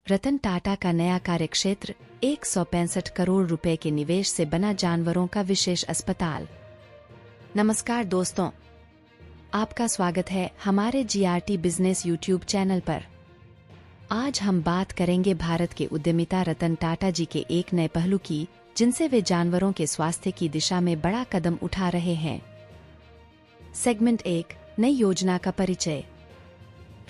रतन टाटा का नया कार्यक्षेत्र 165 करोड़ रुपए के निवेश से बना जानवरों का विशेष अस्पताल। नमस्कार दोस्तों, आपका स्वागत है हमारे जीआरटी बिजनेस यूट्यूब चैनल पर। आज हम बात करेंगे भारत के उद्यमिता रतन टाटा जी के एक नए पहलू की, जिनसे वे जानवरों के स्वास्थ्य की दिशा में बड़ा कदम उठा रहे हैं। सेगमेंट 1, नई योजना का परिचय।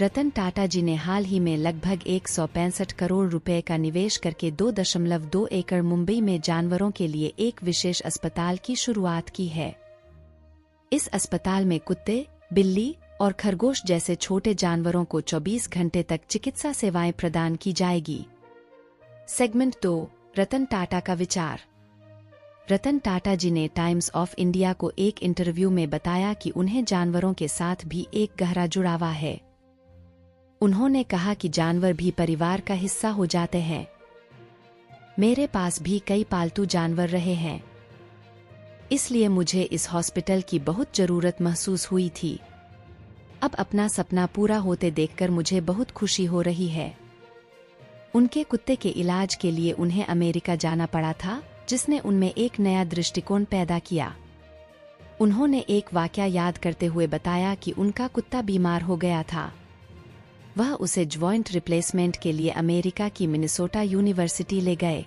रतन टाटा जी ने हाल ही में लगभग 165 करोड़ रुपए का निवेश करके 2.2 एकड़ मुंबई में जानवरों के लिए एक विशेष अस्पताल की शुरुआत की है। इस अस्पताल में कुत्ते, बिल्ली और खरगोश जैसे छोटे जानवरों को 24 घंटे तक चिकित्सा सेवाएं प्रदान की जाएगी। सेगमेंट 2, रतन टाटा का विचार। रतन टाटा जी ने टाइम्स ऑफ इंडिया को एक इंटरव्यू में बताया कि उन्हें जानवरों के साथ भी एक गहरा जुड़ावा है। उन्होंने कहा कि जानवर भी परिवार का हिस्सा हो जाते हैं। मेरे पास भी कई पालतू जानवर रहे हैं, इसलिए मुझे इस हॉस्पिटल की बहुत जरूरत महसूस हुई थी। अब अपना सपना पूरा होते देखकर मुझे बहुत खुशी हो रही है। उनके कुत्ते के इलाज के लिए उन्हें अमेरिका जाना पड़ा था, जिसने उनमें एक नया दृष्टिकोण पैदा किया। उन्होंने एक वाकया याद करते हुए बताया कि उनका कुत्ता बीमार हो गया था। वह उसे ज्वाइंट रिप्लेसमेंट के लिए अमेरिका की मिनेसोटा यूनिवर्सिटी ले गए।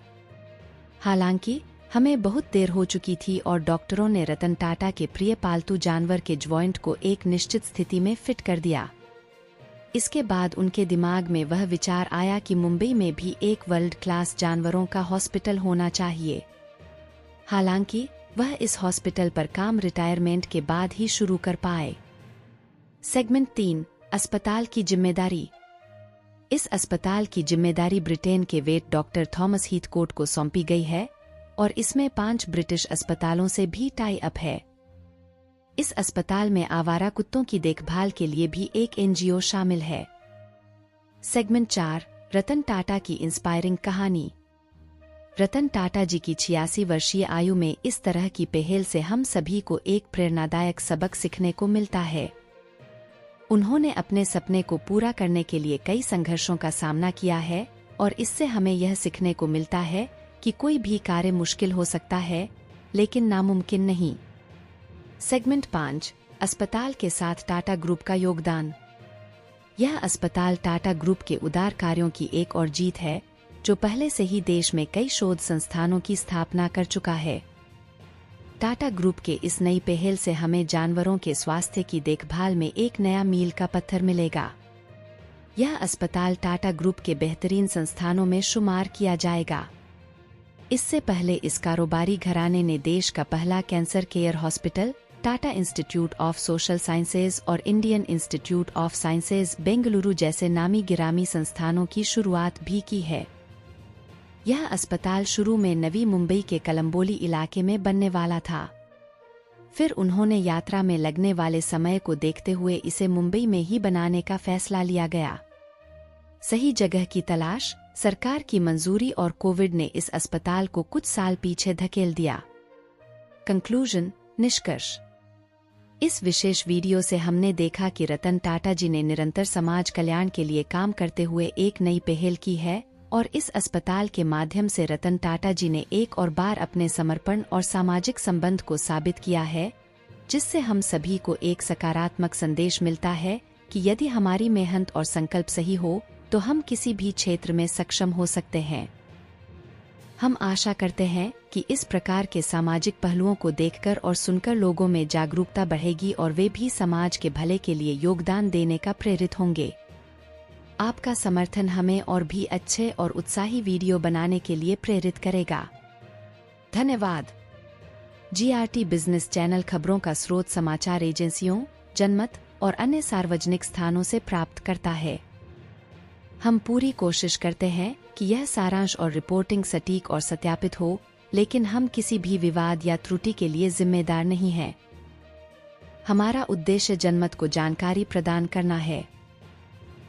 हालांकि हमें बहुत देर हो चुकी थी और डॉक्टरों ने रतन टाटा के प्रिय पालतू जानवर के ज्वाइंट को एक निश्चित स्थिति में फिट कर दिया। इसके बाद उनके दिमाग में वह विचार आया कि मुंबई में भी एक वर्ल्ड क्लास जानवरों का हॉस्पिटल होना चाहिए। हालांकि वह इस हॉस्पिटल पर काम रिटायरमेंट के बाद ही शुरू कर पाए। सेगमेंट 3, अस्पताल की जिम्मेदारी। इस अस्पताल की जिम्मेदारी ब्रिटेन के वेट डॉक्टर थॉमस हीथकोट को सौंपी गई है और इसमें 5 ब्रिटिश अस्पतालों से भी टाई अप है। इस अस्पताल में आवारा कुत्तों की देखभाल के लिए भी एक एनजीओ शामिल है। सेगमेंट 4, रतन टाटा की इंस्पायरिंग कहानी। रतन टाटा जी की 86 वर्षीय आयु में इस तरह की पहल से हम सभी को एक प्रेरणादायक सबक सीखने को मिलता है। उन्होंने अपने सपने को पूरा करने के लिए कई संघर्षों का सामना किया है और इससे हमें यह सीखने को मिलता है कि कोई भी कार्य मुश्किल हो सकता है, लेकिन नामुमकिन नहीं। सेगमेंट 5, अस्पताल के साथ टाटा ग्रुप का योगदान। यह अस्पताल टाटा ग्रुप के उदार कार्यों की एक और जीत है, जो पहले से ही देश में कई शोध संस्थानों की स्थापना कर चुका है। टाटा ग्रुप के इस नई पहल से हमें जानवरों के स्वास्थ्य की देखभाल में एक नया मील का पत्थर मिलेगा। यह अस्पताल टाटा ग्रुप के बेहतरीन संस्थानों में शुमार किया जाएगा। इससे पहले इस कारोबारी घराने ने देश का पहला cancer care hospital, Tata institute of social sciences और Indian institute of sciences Bengaluru जैसे नामी गिरामी संस्थानों की शुरुआत भी की है। यह अस्पताल शुरू में नवी मुंबई के कलंबोली इलाके में बनने वाला था। फिर उन्होंने यात्रा में लगने वाले समय को देखते हुए इसे मुंबई में ही बनाने का फैसला लिया गया। सही जगह की तलाश, सरकार की मंजूरी और कोविड ने इस अस्पताल को कुछ साल पीछे धकेल दिया। कंक्लूजन, निष्कर्ष। इस विशेष वीडियो से हमने देखा कि रतन टाटा जी ने निरंतर समाज कल्याण के लिए काम करते हुए एक नई पहल की है और इस अस्पताल के माध्यम से रतन टाटा जी ने एक और बार अपने समर्पण और सामाजिक संबंध को साबित किया है, जिससे हम सभी को एक सकारात्मक संदेश मिलता है कि यदि हमारी मेहनत और संकल्प सही हो तो हम किसी भी क्षेत्र में सक्षम हो सकते हैं। हम आशा करते हैं कि इस प्रकार के सामाजिक पहलुओं को देखकर और सुनकर लोगों में जागरूकता बढ़ेगी और वे भी समाज के भले के लिए योगदान देने का प्रेरित होंगे। आपका समर्थन हमें और भी अच्छे और उत्साही वीडियो बनाने के लिए प्रेरित करेगा। धन्यवाद। जीआरटी बिजनेस चैनल खबरों का स्रोत समाचार एजेंसियों, जनमत और अन्य सार्वजनिक स्थानों से प्राप्त करता है। हम पूरी कोशिश करते हैं कि यह सारांश और रिपोर्टिंग सटीक और सत्यापित हो, लेकिन हम किसी भी विवाद या त्रुटि के लिए जिम्मेदार नहीं हैं। हमारा उद्देश्य जनमत को जानकारी प्रदान करना है।